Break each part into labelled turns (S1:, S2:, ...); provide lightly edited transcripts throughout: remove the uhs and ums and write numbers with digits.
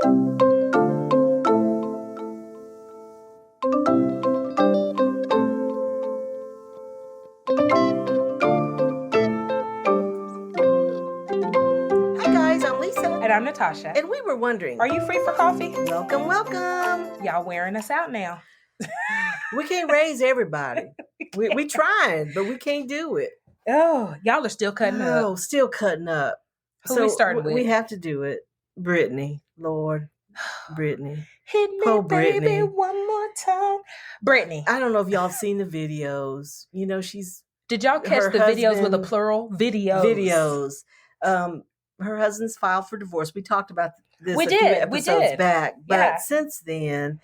S1: Hi guys, I'm Lisa.
S2: And I'm Natassia.
S1: And we were wondering,
S2: Are you free for coffee?
S1: welcome, welcome.
S2: Y'all wearing us out now.
S1: We can't raise everybody. We trying, but we can't do it.
S2: Oh, y'all are still cutting up.
S1: Oh, still cutting up.
S2: Who we starting with?
S1: We have to do it. Brittany, Lord. Brittany.
S2: Hit me,
S1: Poor
S2: baby,
S1: Brittany.
S2: one more time. Brittany.
S1: I don't know if y'all seen the videos. You know,
S2: Did y'all catch the videos with a plural? Videos.
S1: Her husband's filed for divorce. We talked about this
S2: We
S1: a few
S2: did.
S1: episodes back. But
S2: Yeah.
S1: since then,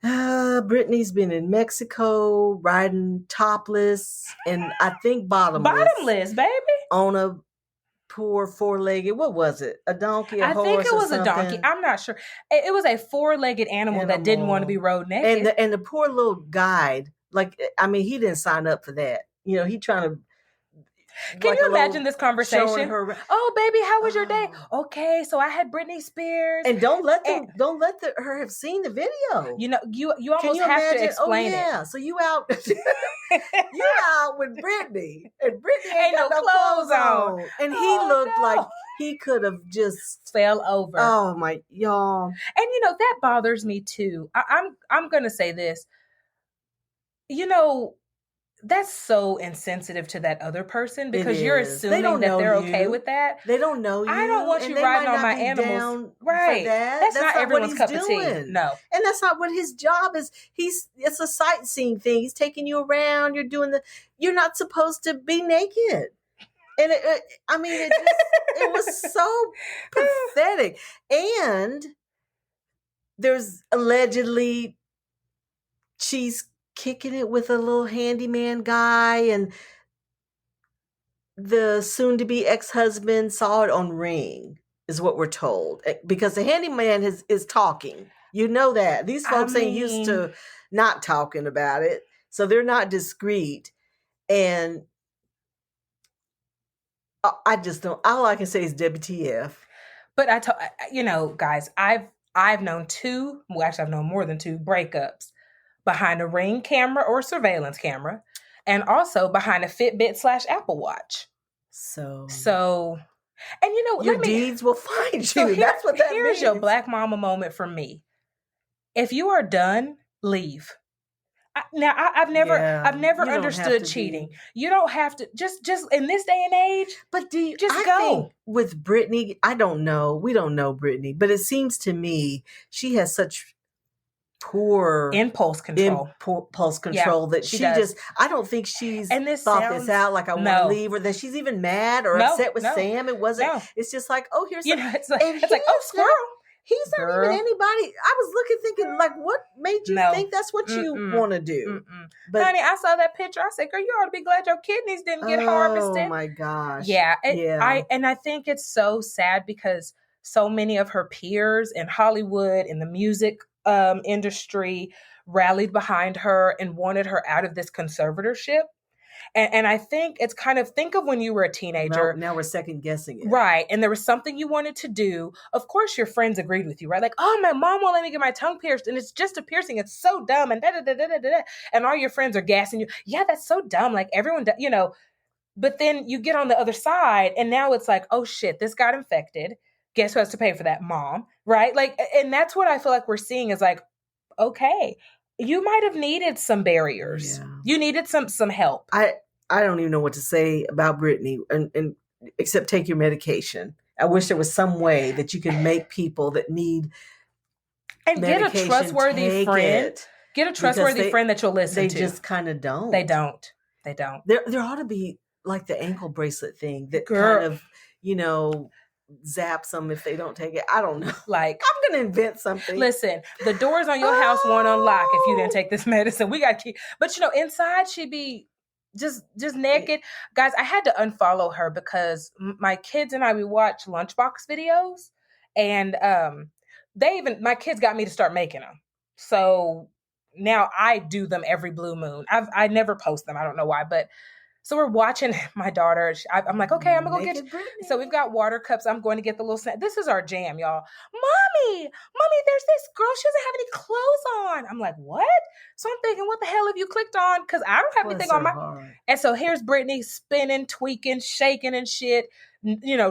S1: Brittany's been in Mexico riding topless and I think
S2: Bottomless, baby.
S1: on a poor four-legged, what was it? A donkey, a horse,
S2: I think it was
S1: or
S2: a donkey. I'm not sure. It was a four-legged animal that didn't want to be rode naked.
S1: And the poor little guide, he didn't sign up for that. You know, he trying to.
S2: Can you imagine this conversation?
S1: Her,
S2: oh, baby, how was your day? Okay, so I had Britney Spears.
S1: And don't let her have seen the video.
S2: You know, you almost have to explain
S1: it. So you out, you out with Britney, and Britney ain't got no clothes on, and he looked like he could have just
S2: fell over.
S1: Oh my, y'all!
S2: And you know that bothers me too. I'm gonna say this. You know. That's so insensitive to that other person because you're assuming that they're okay with that.
S1: They don't know you.
S2: I don't want you riding on my animals. Right. That's not everyone's cup of tea. No.
S1: And that's not what his job is. It's a sightseeing thing. He's taking you around. You're not supposed to be naked. And it was so pathetic. And there's allegedly she's kicking it with a little handyman guy, and the soon-to-be ex-husband saw it on Ring, is what we're told, because the handyman is talking. You know that these folks ain't used to not talking about it, so they're not discreet. And I just don't. All I can say is WTF.
S2: But guys, I've known I've known more than two breakups behind a Ring camera or surveillance camera, and also behind a Fitbit / Apple Watch. So, and
S1: your deeds will find you. So that's what that means.
S2: Here's your Black Mama moment from me. If you are done, leave. I've never understood cheating. You don't have to just in this day and age.
S1: But do you
S2: just go?
S1: Think with Brittany, I don't know. We don't know Brittany, but it seems to me she has such poor
S2: impulse control
S1: that she just, I don't think she's thought this out, like I want to leave, or that she's even mad or upset with Sam. It wasn't, it's just like, oh, here's
S2: it's like oh, squirrel.
S1: He's not even anybody. I was thinking, like, what made you think that's what you want to do?
S2: But honey, I saw that picture. I said, girl, you ought to be glad your kidneys didn't get harvested.
S1: Oh my gosh.
S2: Yeah. I think it's so sad because so many of her peers in Hollywood, in the music industry, rallied behind her and wanted her out of this conservatorship. And I think it's kind of, think of when you were a teenager.
S1: Now we're second guessing it.
S2: Right. And there was something you wanted to do. Of course, your friends agreed with you, right? Like, oh, my mom won't let me get my tongue pierced. And it's just a piercing. It's so dumb. And da-da-da-da-da-da. And all your friends are gassing you. Yeah, that's so dumb. Like everyone, but then you get on the other side and now it's like, oh shit, this got infected. Guess who has to pay for that? Mom. Right. Like, and that's what I feel like we're seeing is like, okay, you might have needed some barriers. Yeah. You needed some help.
S1: I don't even know what to say about Brittany and except take your medication. I wish there was some way that you can make people that need
S2: and get a trustworthy friend. Get a trustworthy friend that you'll listen to.
S1: They just kind of don't.
S2: They don't.
S1: There ought to be like the ankle bracelet thing that kind of, zaps them if they don't take it. I don't know.
S2: Like,
S1: I'm going to invent something.
S2: Listen, the doors on your house won't unlock if you didn't take this medicine. We got to keep, but inside she'd be just naked. Guys, I had to unfollow her because my kids and we watch lunchbox videos, and my kids got me to start making them. So now I do them every blue moon. I never post them. I don't know why, but So we're watching my daughter. I'm like, okay, I'm going to go get you.
S1: Brittany.
S2: So we've got water cups. I'm going to get the little snack. This is our jam, y'all. Mommy, there's this girl. She doesn't have any clothes on. I'm like, what? So I'm thinking, what the hell have you clicked on? Because I don't have anything on my... Heart. And so here's Brittany spinning, tweaking, shaking and shit,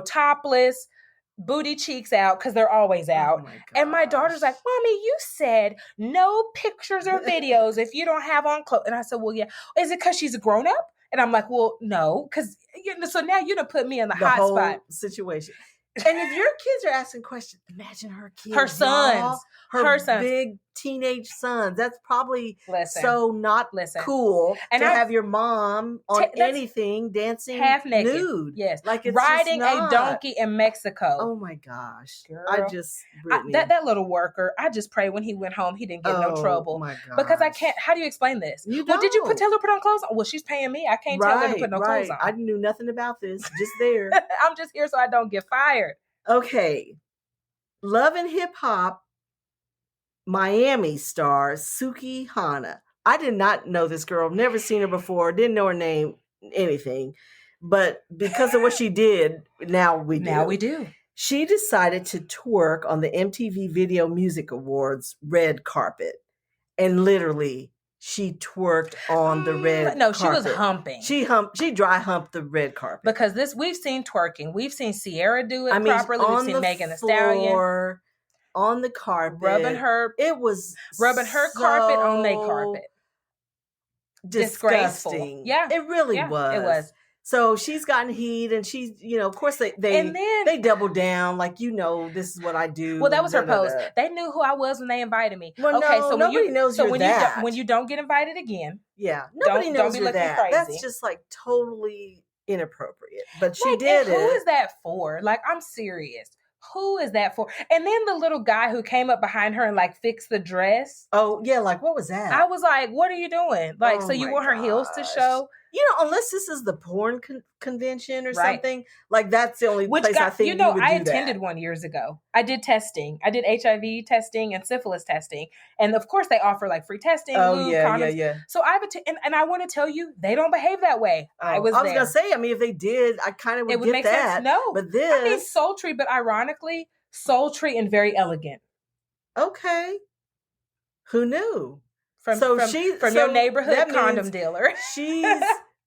S2: topless, booty cheeks out, because they're always out. And my daughter's like, Mommy, you said no pictures or videos if you don't have on clothes. And I said, well, yeah. Is it because she's a grown up? And I'm like, well, no, because so now you done put me in the hot
S1: whole
S2: spot
S1: situation. And if your kids are asking questions, imagine her kids,
S2: her sons,
S1: her big teenage sons. That's probably so not cool to have your mom on anything dancing
S2: half naked,
S1: nude.
S2: Yes,
S1: like it's
S2: riding a donkey in Mexico.
S1: Oh my gosh, girl.
S2: That little worker. I just pray when he went home he didn't get no trouble.
S1: My gosh.
S2: Because I can't. How do you explain this?
S1: You
S2: well, did you tell her to put on clothes? Well, she's paying me. I can't tell her to put no clothes on.
S1: I knew nothing about this. Just there.
S2: I'm just here so I don't get fired.
S1: Okay. Love and Hip Hop Miami star Suki Hana. I did not know this girl. Never seen her before. Didn't know her name, anything. But because of what she did, now we do. She decided to twerk on the MTV Video Music Awards red carpet. And literally, she twerked on the red carpet.
S2: No, she was humping.
S1: She dry humped the red carpet.
S2: Because we've seen twerking. We've seen Sierra do it properly. We've seen Megan Thee Stallion.
S1: On the carpet.
S2: Rubbing her carpet on their carpet.
S1: Disgraceful.
S2: Yeah.
S1: It really was.
S2: It was.
S1: So she's gotten heat, and she's, of course they double down, like, this is what I do.
S2: Well, that was her post. They knew who I was when they invited me.
S1: Well, okay, so nobody knows you're that.
S2: When you don't get invited again,
S1: yeah, nobody knows you're that. Crazy. That's just like totally inappropriate. But she did it.
S2: Who is that for? Like, I'm serious. Who is that for? And then the little guy who came up behind her and like fixed the dress.
S1: Oh yeah, like what was that?
S2: I was like, what are you doing? Like, so you want her heels to show?
S1: Unless this is the porn convention or something, like that's the only place I think you would do
S2: I attended one years ago. I did testing. I did HIV testing and syphilis testing, and of course they offer like free testing. Condoms.
S1: Yeah.
S2: So I've and I want to tell you, they don't behave that way. I was
S1: gonna say, I mean, if they did, I kind of would get
S2: make
S1: that.
S2: Sense. No,
S1: but this
S2: sultry, but ironically sultry and very elegant.
S1: Okay, who knew? From
S2: your neighborhood condom dealer.
S1: She's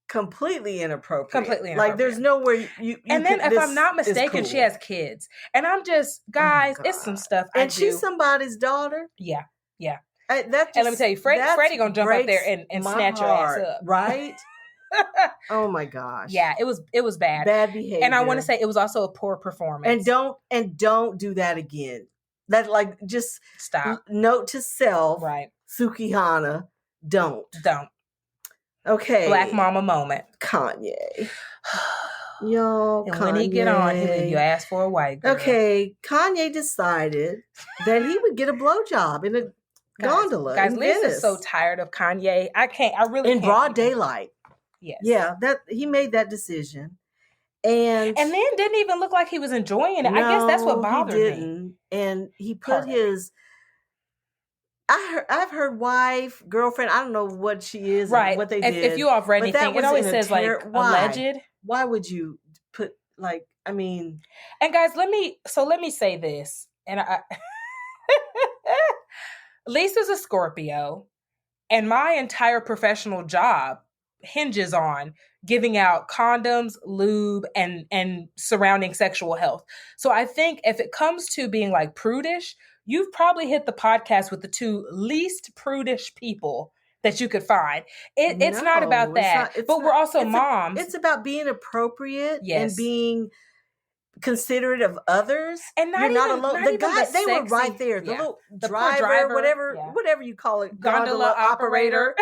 S1: completely inappropriate. Like there's nowhere you
S2: and then if I'm not mistaken, she has kids. And I'm just, guys, it's some stuff
S1: and she's somebody's daughter.
S2: Yeah.
S1: And let me
S2: tell you, Freddie gonna jump up there and snatch your ass up.
S1: Right? Oh my gosh.
S2: Yeah, it was bad.
S1: Bad behavior.
S2: And I want to say it was also a poor performance.
S1: And don't do that again. That just
S2: stop.
S1: Note to self.
S2: Right.
S1: Suki Hana, don't. Okay.
S2: Black mama moment.
S1: Kanye. Yo,
S2: and when he get on, you ask for a white girl.
S1: Okay, Kanye decided that he would get a blowjob in a gondola.
S2: Guys, Lisa's so tired of Kanye. I really can't.
S1: In broad daylight.
S2: Yes.
S1: Yeah, that he made that decision. And
S2: then didn't even look like he was enjoying it. I guess that's what bothered me.
S1: And he put his... I've heard wife, girlfriend, I don't know what she is, right? And what they did.
S2: If you all have read anything, it always says like alleged.
S1: Why would you put like? I mean,
S2: and guys, let me say this, and Lisa's a Scorpio, and my entire professional job hinges on giving out condoms, lube, and surrounding sexual health. So I think if it comes to being like prudish, you've probably hit the podcast with the two least prudish people that you could find. It's not about that. We're also moms.
S1: It's about being appropriate and being considerate of others. And you're not alone. The guys, they were right there. The little driver, whatever you call it, gondola operator.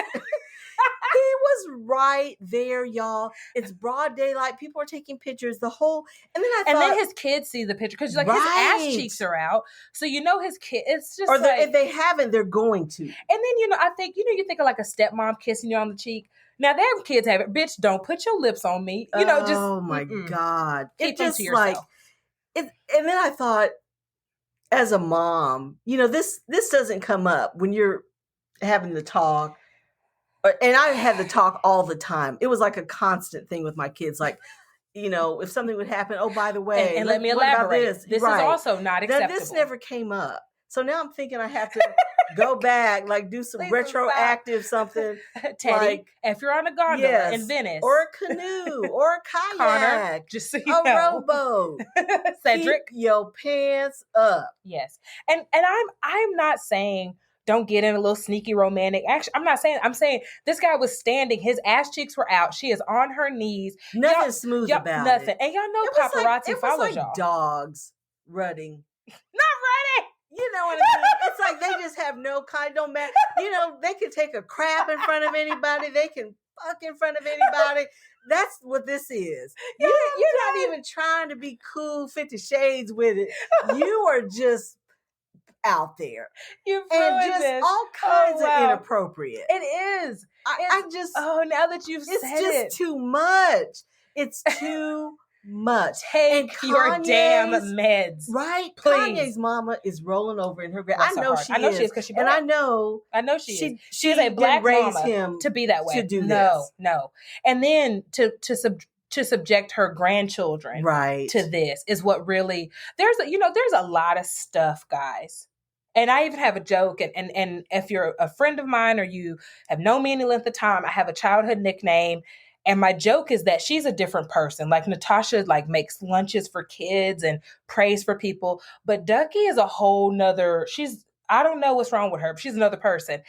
S1: He was right there, y'all. It's broad daylight. People are taking pictures. And then
S2: his kids see the picture because his ass cheeks are out. So his kid. It's just
S1: if they haven't, they're going to.
S2: And then I think you think of like a stepmom kissing you on the cheek. Now their kids have it. Bitch, don't put your lips on me.
S1: Oh my God!
S2: Keep them to yourself.
S1: And then I thought, as a mom, this doesn't come up when you're having the talk. And I had to talk all the time. It was like a constant thing with my kids. Like, if something would happen, oh, by the way,
S2: and let me
S1: what about
S2: elaborate.
S1: this?
S2: This
S1: Right.
S2: is also not acceptable.
S1: This never came up. So now I'm thinking I have to go back, like do some retroactive something.
S2: Teddy,
S1: like,
S2: if you're on a gondola in Venice.
S1: Or a canoe, or a kayak.
S2: Connor, just so you know.
S1: Rowboat.
S2: Cedric.
S1: Keep your pants up.
S2: Yes. And I'm not saying don't get in a little sneaky romantic action. I'm saying this guy was standing, his ass cheeks were out. She is on her knees.
S1: Nothing smooth about
S2: nothing.
S1: it.
S2: And y'all know paparazzi follows y'all.
S1: Dogs running.
S2: Not running.
S1: You know what I mean? It's like they just have no kind, don't matter. They can take a crap in front of anybody. They can fuck in front of anybody. That's what this is. You're not even trying to be cool 50 shades with it. You are just out there.
S2: You've
S1: and just
S2: this.
S1: all kinds of inappropriate.
S2: It is. Now that you've said it.
S1: It's just too much. It's too much.
S2: Take your damn meds.
S1: Right?
S2: Please.
S1: Kanye's mama is rolling over in her grave.
S2: I know she is because she black.
S1: And I know
S2: she is. She is a black
S1: raise
S2: mama
S1: him
S2: to be that way.
S1: To do this.
S2: No. And then to subject her grandchildren to this is what really there's a lot of stuff, guys. And I even have a joke, and if you're a friend of mine or you have known me any length of time, I have a childhood nickname. And my joke is that she's a different person. Like Natasha, makes lunches for kids and prays for people. But Ducky is a whole nother. I don't know what's wrong with her, but she's another person.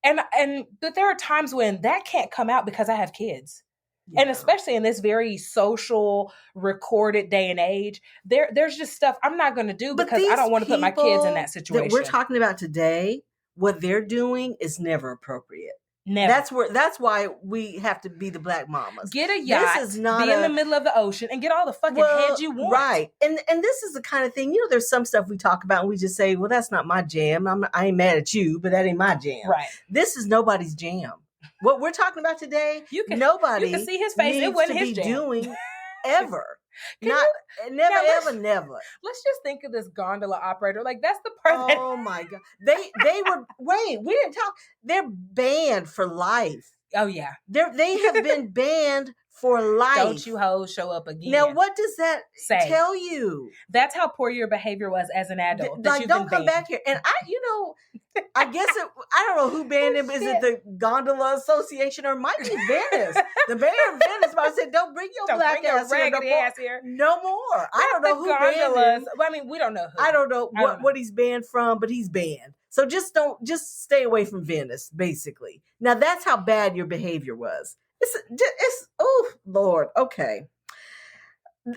S2: But there are times when that can't come out because I have kids. Yeah. And especially in this very social, recorded day and age, there's just stuff I'm not going to do because I don't want to put my kids in that situation.
S1: That we're talking about today, what they're doing is never appropriate.
S2: Never.
S1: That's why we have to be the black mamas.
S2: Get a yacht, be in the middle of the ocean, and get all the fucking heads you want.
S1: Right. And this is the kind of thing, there's some stuff we talk about and we just say, well, that's not my jam. I ain't mad at you, but that ain't my jam.
S2: Right.
S1: This is nobody's jam. What we're talking about today, nobody
S2: you can see his face. It wasn't his jam.
S1: Doing ever. Never. Let's
S2: just think of this gondola operator. That's the person.
S1: Oh my God. They were, wait, we didn't talk. They're banned for life.
S2: Oh yeah.
S1: They have been banned for life.
S2: Don't you hoes show up again.
S1: Now, what does that tell you?
S2: That's how poor your behavior was as an adult.
S1: Don't come back here. And I guess I don't know who banned him. Is it the Gondola Association or might be Venice? The mayor of Venice might say, don't bring your black ass here. No more. I don't know who banned him.
S2: Well, I mean, we don't know who.
S1: I don't know what he's banned from, but he's banned. So just stay away from Venice, basically. Now that's how bad your behavior was. It's oh Lord. Okay.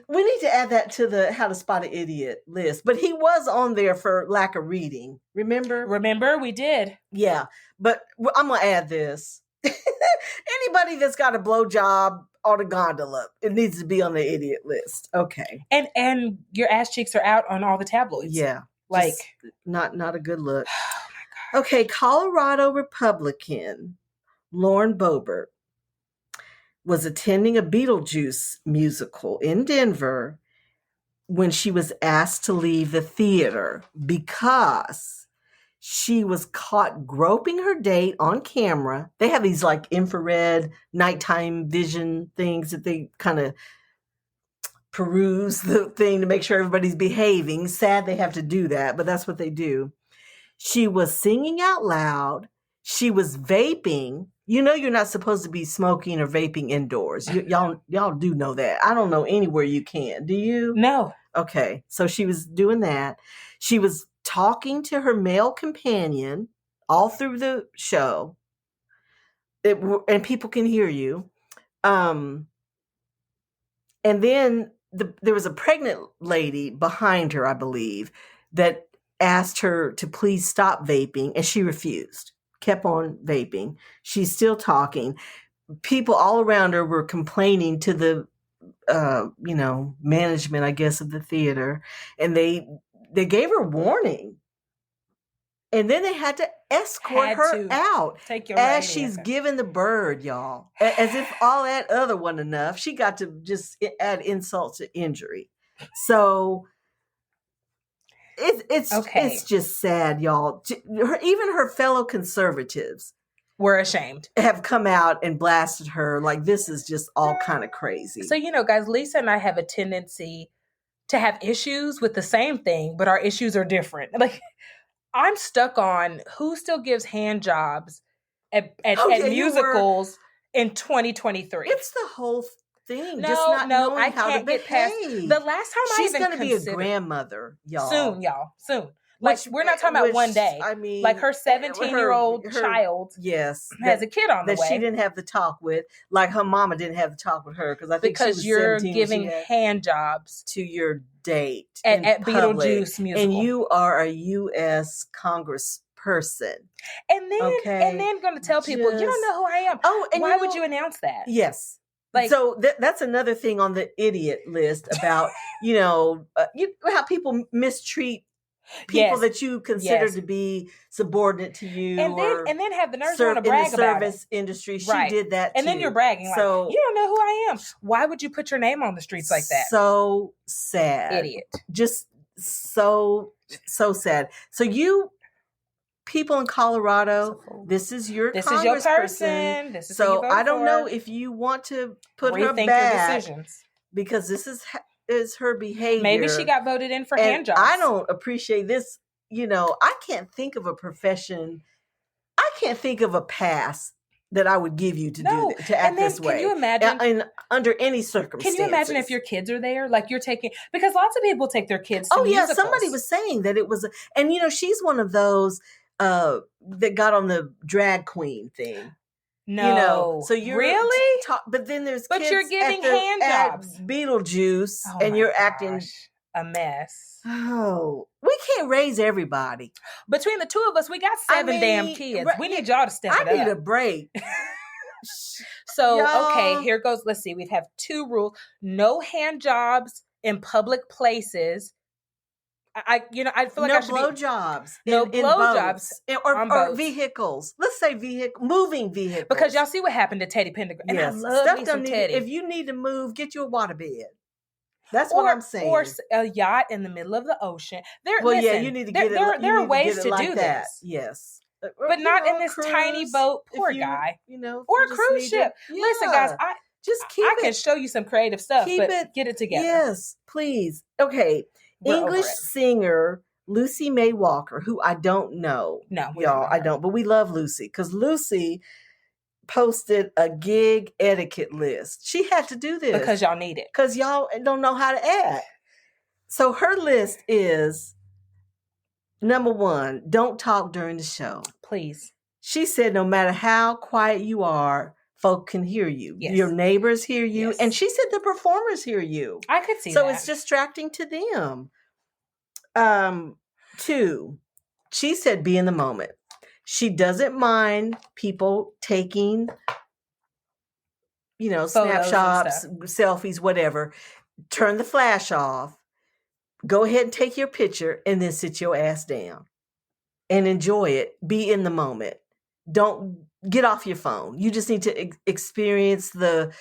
S1: We need to add that to the How to Spot an Idiot list. But he was on there for lack of reading. Remember?
S2: We did.
S1: Yeah. But I'm going to add this. Anybody that's got a blowjob on a gondola, it needs to be on the idiot list. Okay.
S2: And your ass cheeks are out on all the tabloids.
S1: Yeah. Not a good look. Oh my God. Okay. Colorado Republican Lauren Boebert was attending a Beetlejuice musical in Denver when she was asked to leave the theater because she was caught groping her date on camera. They have these infrared nighttime vision things that they kind of peruse the thing to make sure everybody's behaving. Sad they have to do that, but that's what they do. She was singing out loud. She was vaping. You're not supposed to be smoking or vaping indoors. Y'all do know that. I don't know anywhere you can. Do you?
S2: No.
S1: Okay. So she was doing that. She was talking to her male companion all through the show. And people can hear you. And then there was a pregnant lady behind her, I believe, that asked her to please stop vaping, and she refused. Kept on vaping. She's still talking. People all around her were complaining to the, management, I guess, of the theater, and they gave her warning. And then they had to escort her out as she's giving the bird, y'all. As if all that other wasn't enough, she got to just add insult to injury. So it's just sad, y'all. Even her fellow conservatives
S2: We're ashamed.
S1: have come out and blasted her. Like, this is just all kind of crazy.
S2: So, guys, Lisa and I have a tendency to have issues with the same thing, but our issues are different. Like, I'm stuck on who still gives hand jobs at musicals in 2023.
S1: It's the whole thing.
S2: No,
S1: just not knowing
S2: I
S1: how
S2: can't
S1: to
S2: get past.
S1: behave.
S2: The last time
S1: She's
S2: going to
S1: be a grandmother, y'all.
S2: Soon, y'all. Soon. Like, we're not talking about one day.
S1: I mean,
S2: like, her 17-year-old child has a kid on the way.
S1: That she didn't have the talk with. Like, her mama didn't have the talk with her. Because I think
S2: because you're giving hand jobs
S1: to your date
S2: at Beetlejuice musical.
S1: And you are a U.S. Congressperson.
S2: And then going to tell people, you don't know who I am.
S1: Oh, and
S2: why would you announce that?
S1: Yes. Like, so that's another thing on the idiot list about, how people mistreat people that you consider to be subordinate to you,
S2: and then have the nerve to want to brag
S1: in the service industry. She did that,
S2: and then you're bragging. So you don't know who I am. Why would you put your name on the streets like that?
S1: So sad,
S2: idiot.
S1: Just so sad. So you people in Colorado, this is your person.
S2: This is
S1: so I don't know if you want to put her back
S2: your decisions,
S1: because this is her behavior.
S2: Maybe she got voted in for hand jobs.
S1: I don't appreciate this. I can't think of a profession. I can't think of a pass that I would give you to act this way.
S2: Can you imagine?
S1: Under any circumstances.
S2: Can you imagine if your kids are there? Like, you're taking, because lots of people take their kids to musicals.
S1: Yeah, somebody was saying that it was, and she's one of those that got on the drag queen thing.
S2: No,
S1: so you're
S2: really,
S1: but then there's
S2: but
S1: kids
S2: you're giving hand jobs,
S1: Beetlejuice, and you're acting
S2: a mess.
S1: Oh, we can't raise everybody.
S2: Between the two of us, we got 7 damn kids. We need y'all to step it up.
S1: I need a break.
S2: So, okay, here goes. Let's see. We have 2 rules: no hand jobs in public places. I feel like
S1: no blowjobs.
S2: No blowjobs
S1: or vehicles. Let's say moving vehicles.
S2: Because y'all see what happened to Teddy Pendergrass. And
S1: yes.
S2: I love me some Teddy.
S1: If you need to move, get you a waterbed. That's what I'm saying.
S2: Or a yacht in the middle of the ocean.
S1: You need to get it.
S2: There are ways to do this.
S1: Yes.
S2: But not in this tiny boat. Poor guy. Or a cruise ship. Listen, guys, I can show you some creative stuff, but get it together.
S1: Yes, please. Okay. English singer Lucy May Walker, who I don't know.
S2: No,
S1: y'all, I don't. But we love Lucy because Lucy posted a gig etiquette list. She had to do this.
S2: Because y'all need it.
S1: Because y'all don't know how to act. So her list is, number 1, don't talk during the show.
S2: Please.
S1: She said no matter how quiet you are, folk can hear you.
S2: Yes.
S1: Your neighbors hear you.
S2: Yes.
S1: And she said the performers hear you.
S2: I could see that.
S1: So it's distracting to them. 2, she said be in the moment. She doesn't mind people taking, snapshots, selfies, whatever. Turn the flash off. Go ahead and take your picture and then sit your ass down and enjoy it. Be in the moment. Don't get off your phone. You just need to experience the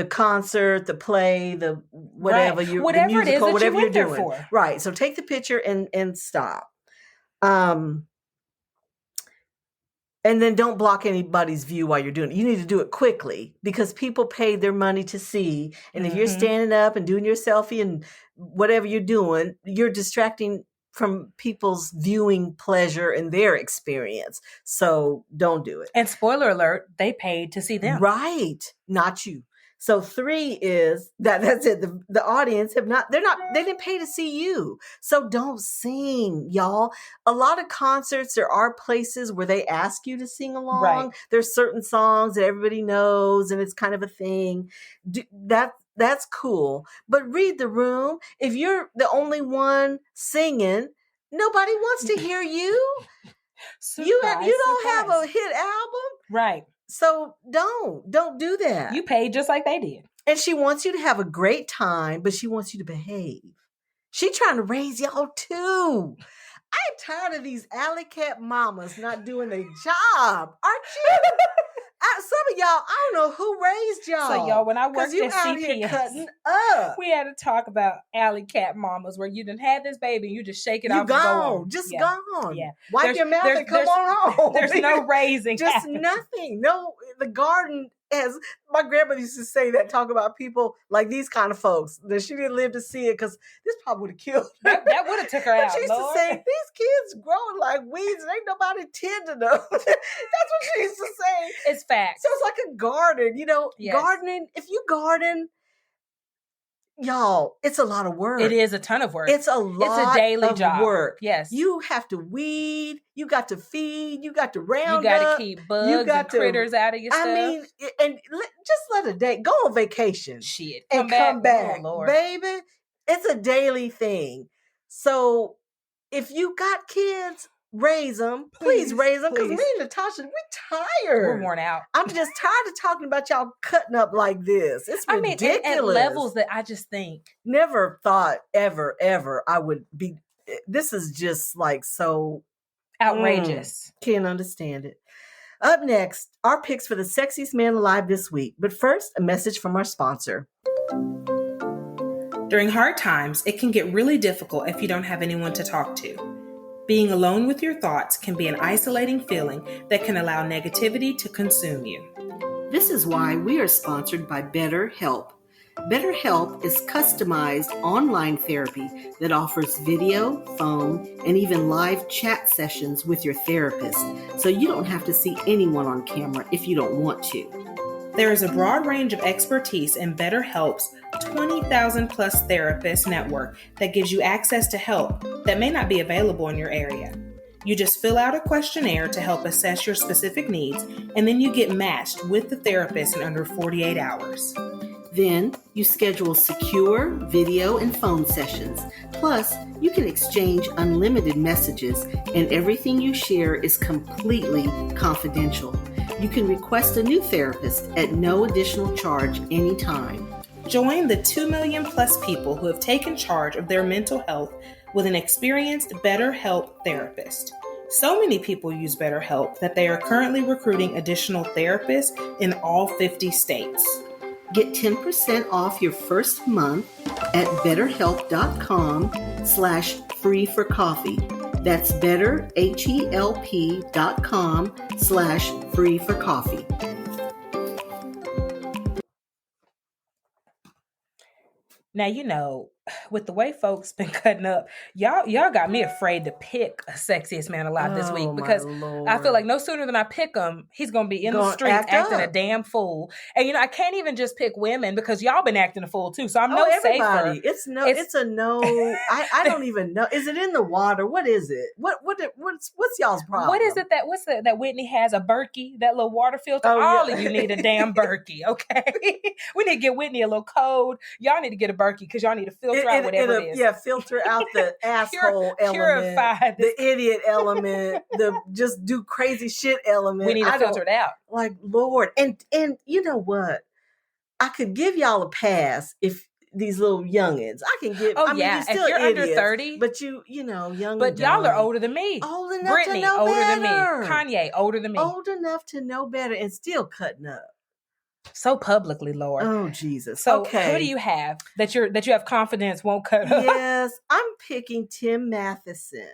S1: concert, the play, the whatever, the musical, whatever you're doing. For. Right. So take the picture and stop. And then don't block anybody's view while you're doing it. You need to do it quickly because people paid their money to see. And if you're standing up and doing your selfie and whatever you're doing, you're distracting from people's viewing pleasure and their experience. So don't do it.
S2: And spoiler alert, they paid to see them.
S1: Right. Not you. So 3 is that's it. The audience they didn't pay to see you. So don't sing, y'all. A lot of concerts, there are places where they ask you to sing along. Right. There's certain songs that everybody knows and it's kind of a thing. That's cool. But read the room. If you're the only one singing, nobody wants to hear you. You don't have a hit album.
S2: Right.
S1: So don't do that.
S2: You paid just like they did.
S1: And she wants you to have a great time, but she wants you to behave. She trying to raise y'all too. I'm tired of these alley cat mamas not doing their job. Aren't you? Some of y'all, I don't know who raised y'all.
S2: So y'all, when I worked
S1: you
S2: at
S1: out
S2: CPS,
S1: here cutting up.
S2: we had to talk about alley cat mamas where you done had this baby and you just shake it
S1: You
S2: off
S1: gone,
S2: and go on.
S1: just
S2: Yeah.
S1: gone.
S2: Yeah.
S1: Wipe your mouth and come on home.
S2: There's no raising.
S1: Just
S2: happening.
S1: nothing. No, the garden has. My grandmother used to say that, talk about people like these kind of folks, that she didn't live to see it because this probably would have killed her.
S2: That would have took her out.
S1: She used to say, these kids growing like weeds and ain't nobody tending them. That's what she used to say.
S2: It's facts.
S1: So it's like a garden,
S2: Yes.
S1: gardening. If you garden, y'all, it's a lot of work.
S2: It is a ton of work.
S1: It's a lot.
S2: It's a daily
S1: of
S2: job.
S1: work.
S2: Yes.
S1: You have to weed. You got to feed. You got to round
S2: You got
S1: up.
S2: to keep bugs and critters out of your stuff.
S1: I mean, and just let a day go on vacation.
S2: Shit.
S1: Come back.
S2: Oh, Lord.
S1: Baby. It's a daily thing. So if you got kids, raise them. Please raise them. Because me and Natassia, we're tired.
S2: We're worn out.
S1: I'm just tired of talking about y'all cutting up like this. It's ridiculous.
S2: At levels that I just think.
S1: Never thought ever I would be. This is just like so
S2: outrageous.
S1: Can't understand it. Up next, our picks for the sexiest man alive this week. But first, a message from our sponsor.
S2: During hard times, it can get really difficult if you don't have anyone to talk to. Being alone with your thoughts can be an isolating feeling that can allow negativity to consume you.
S1: This is why we are sponsored by BetterHelp. BetterHelp is customized online therapy that offers video, phone, and even live chat sessions with your therapist, so you don't have to see anyone on camera if you don't want to.
S2: There is a broad range of expertise in BetterHelp's 20,000 plus therapist network that gives you access to help that may not be available in your area. You just fill out a questionnaire to help assess your specific needs, and then you get matched with the therapist in under 48 hours.
S1: Then you schedule secure video and phone sessions. Plus, you can exchange unlimited messages, and everything you share is completely confidential. You can request a new therapist at no additional charge anytime.
S2: Join the 2 million plus people who have taken charge of their mental health with an experienced BetterHelp therapist. So many people use BetterHelp that they are currently recruiting additional therapists in all 50 states.
S1: Get 10% off your first month at betterhelp.com/free-for-coffee. That's betterhelp.com/free-for-coffee.
S2: Now, with the way folks been cutting up, y'all got me afraid to pick a sexiest man alive this week, because I feel like no sooner than I pick him, he's going to be in the streets acting a damn fool. And, I can't even just pick women because y'all been acting a fool too. So I'm safer.
S1: It's a no. I don't even know. Is it in the water? What is it? What's y'all's problem?
S2: What is it that Whitney has, a Berkey, that little water filter? All of you need a damn Berkey, okay? We need to get Whitney a little code. Y'all need to get a Berkey because y'all need to filter out whatever it is.
S1: Yeah, filter out the asshole element,
S2: purify
S1: the idiot element, the just do crazy shit element.
S2: We need to filter it out.
S1: Like, Lord. And you know what? I could give y'all a pass if these little youngins. I can give.
S2: You're still if you're
S1: idiots,
S2: under 30,
S1: but young.
S2: But y'all are older than me.
S1: Old enough
S2: Brittany,
S1: to know
S2: older
S1: better.
S2: than me. Kanye, older than me.
S1: Old enough to know better and still cutting up.
S2: So publicly, Lord.
S1: Oh, Jesus.
S2: So
S1: okay.
S2: Who do you have that you have confidence won't cut up?
S1: Yes, I'm picking Tim Matheson.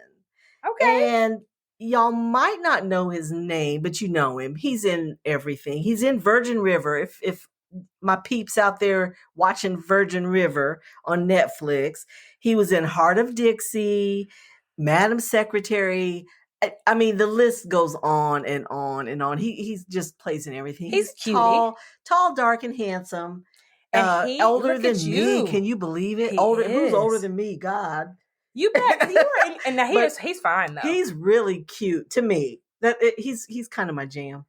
S2: Okay.
S1: And y'all might not know his name, but you know him. He's in everything. He's in Virgin River. If my peeps out there watching Virgin River on Netflix, he was in Heart of Dixie, Madam Secretary. I mean, the list goes on and on and on. He's just plays in everything.
S2: He's
S1: tall, dark, and handsome.
S2: And
S1: older than me. Can you believe it? Who's older than me? God.
S2: You bet. And now he's fine though.
S1: He's really cute to me. He's kind of my jam.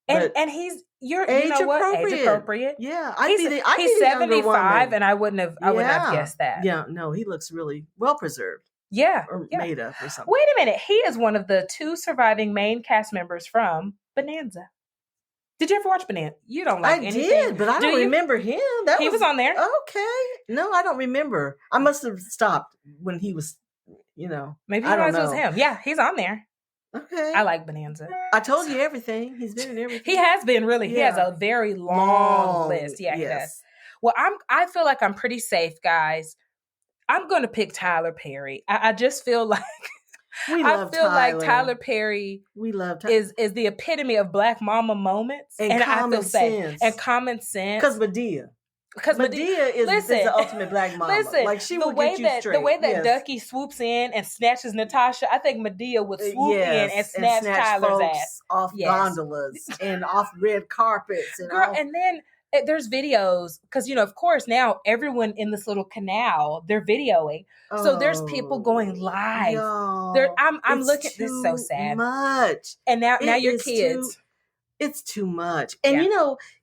S2: And he's
S1: age
S2: appropriate.
S1: Yeah,
S2: he's 75, and I wouldn't have guessed that.
S1: Yeah, no, he looks really well preserved.
S2: Yeah,
S1: or made up or something.
S2: Wait a minute, he is one of the 2 surviving main cast members from Bonanza. Did you ever watch Bonanza? You don't like anything. I
S1: did, but I don't remember him.
S2: He was on there.
S1: Okay, no, I don't remember. I must have stopped when he was.
S2: Maybe you realized it was him. Yeah, he's on there.
S1: Okay.
S2: I like Bonanza.
S1: I told you everything. He's been in everything.
S2: He has been really. He has
S1: Yeah.
S2: a very long list. Yeah, he does.
S1: Yes.
S2: Well, I feel like I'm pretty safe, guys. I'm going to pick Tyler Perry. I just feel like
S1: We love
S2: like Tyler Perry
S1: We love Tyler.
S2: is the epitome of Black mama moments,
S1: And
S2: I feel
S1: common
S2: safe
S1: sense.
S2: and common sense.
S1: Because Medea is the ultimate Black mama.
S2: Listen,
S1: like she will get you straight.
S2: The way that Ducky swoops in and snatches Natasha, I think Medea would swoop in and snatch Tyler's
S1: folks
S2: ass
S1: off gondolas and off red carpets. And
S2: girl, and then there's videos because of course now everyone in this little canal they're videoing, so there's people going live. I'm looking. This is so sad.
S1: Much,
S2: and now your kids.
S1: It's too much, and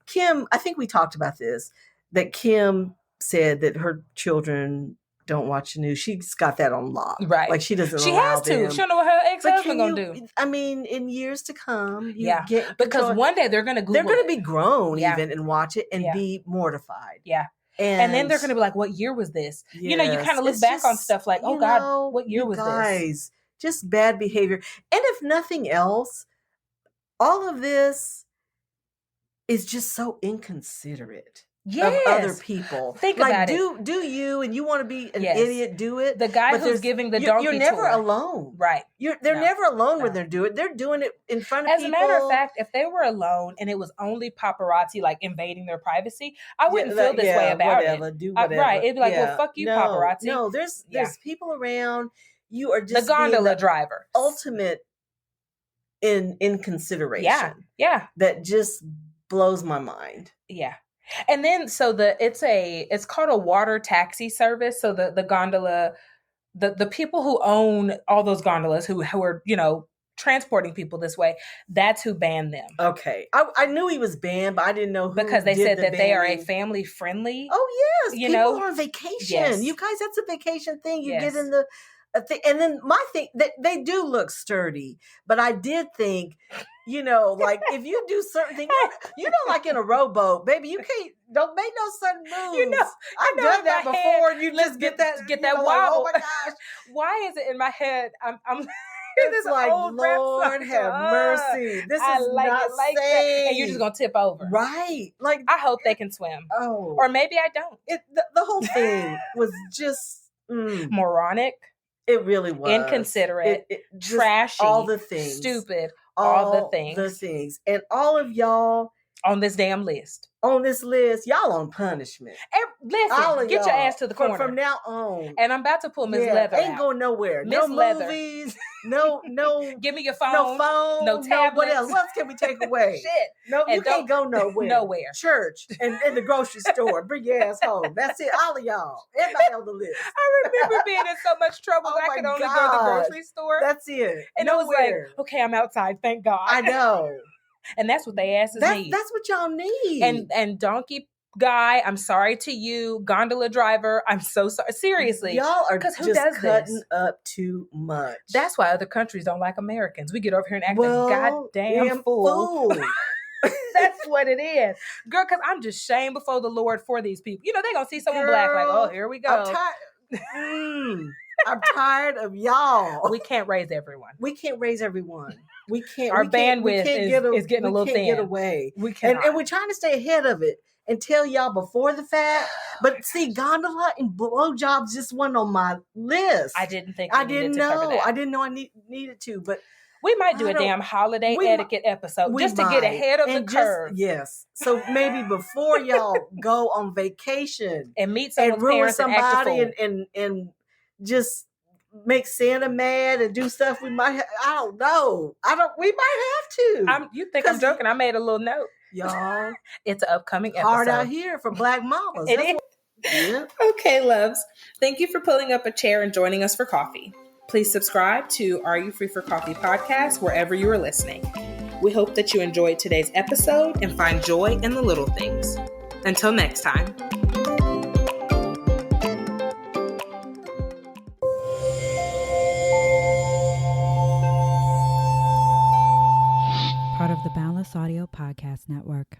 S1: Kim. I think we talked about this. That Kim said that her children don't watch the news. She's got that on lock. Right. Like she doesn't. She has to.
S2: She don't know what her ex-husband gonna do.
S1: I mean, in years to come,
S2: because one day they're gonna Google.
S1: They're gonna be grown even and watch it and be mortified.
S2: Yeah. And then they're gonna be like, "What year was this?" Yes. You kind of look back on stuff like, "Oh God, what year was this?"
S1: Just bad behavior. And if nothing else, all of this is just so inconsiderate. Of other people.
S2: Think about
S1: it. Do you and you want to be an idiot, do it.
S2: The guy who's giving the donkey
S1: You're never
S2: tour.
S1: alone.
S2: Right.
S1: They're never alone when they do it. They're doing it in front of
S2: people. As a matter of fact, if they were alone and it was only paparazzi like invading their privacy, I wouldn't feel this way about it.
S1: Do whatever.
S2: Right. It'd be like, well, fuck you, paparazzi.
S1: No, there's people around. You are just
S2: the gondola driver.
S1: Ultimate in consideration.
S2: Yeah.
S1: That just blows my mind.
S2: Yeah. And then it's called a water taxi service. So the gondola, the people who own all those gondolas who are, transporting people this way, that's who banned them.
S1: Okay. I knew he was banned, but I didn't know who
S2: because they said that they are a family friendly.
S1: Oh yes. People are on vacation. Yes. You guys, that's a vacation thing. You get in the thing. And then my thing, they do look sturdy, but I did think, like if you do certain things, like in a rowboat, baby, don't make no sudden moves. I've done that before. And you just get that
S2: wobble.
S1: Like, oh my gosh.
S2: Why is it in my head? I'm
S1: it's like, Lord have mercy. This is not safe.
S2: That. And you're just gonna tip over,
S1: right? Like
S2: I hope they can swim.
S1: Oh,
S2: or maybe I don't.
S1: The whole thing was just
S2: moronic.
S1: It really was
S2: inconsiderate, trashy,
S1: all the things,
S2: stupid, all the things,
S1: and all of y'all
S2: on this damn list.
S1: On this list, y'all on punishment.
S2: Listen, get your ass to the corner
S1: from now on.
S2: And I'm about to pull Miss Leather.
S1: Ain't going nowhere.
S2: Miss Leather.
S1: Movies. No.
S2: Give me your phone.
S1: No phone.
S2: No tablets.
S1: What else? What else can we take away?
S2: Shit.
S1: No, you can't go nowhere.
S2: Nowhere.
S1: Church and the grocery store. Bring your ass home. That's it. All of y'all. Everybody on the list.
S2: I remember being in so much trouble that I could only go to the grocery store.
S1: That's it.
S2: And it was like, okay, I'm outside. Thank God.
S1: I know.
S2: And that's what they asses need.
S1: That's what y'all need.
S2: And donkey guy, I'm sorry to you. Gondola driver, I'm so sorry. Seriously.
S1: Y'all are just cutting up too much.
S2: That's why other countries don't like Americans. We get over here and act like goddamn fool. That's what it is. Girl, because I'm just shamed before the Lord for these people. They're going to see someone black like, oh, here we go.
S1: I'm tired of y'all.
S2: We can't raise everyone.
S1: We can't raise everyone. We can't.
S2: Our bandwidth is getting a little thin.
S1: We can't get away.
S2: We can't.
S1: And we're trying to stay ahead of it and tell y'all before the fact. But see, gondola and blowjobs just wasn't on my list.
S2: I didn't think
S1: I didn't know. I didn't know I needed to. But
S2: we might do a damn holiday etiquette episode just to get ahead of the curve.
S1: Yes. So maybe before y'all go on vacation
S2: and meet someone's
S1: and ruin
S2: parents
S1: somebody and just make Santa mad and do stuff we might I don't know. We might have to.
S2: You think I'm joking? I made a little note.
S1: Y'all.
S2: It's an upcoming episode.
S1: Hard out here for Black mamas.
S2: It is.
S1: Yeah.
S2: Okay, loves. Thank you for pulling up a chair and joining us for coffee. Please subscribe to Are You Free for Coffee podcast wherever you are listening. We hope that you enjoyed today's episode and find joy in the little things. Until next time.
S3: Part of the Boundless Audio Podcast Network.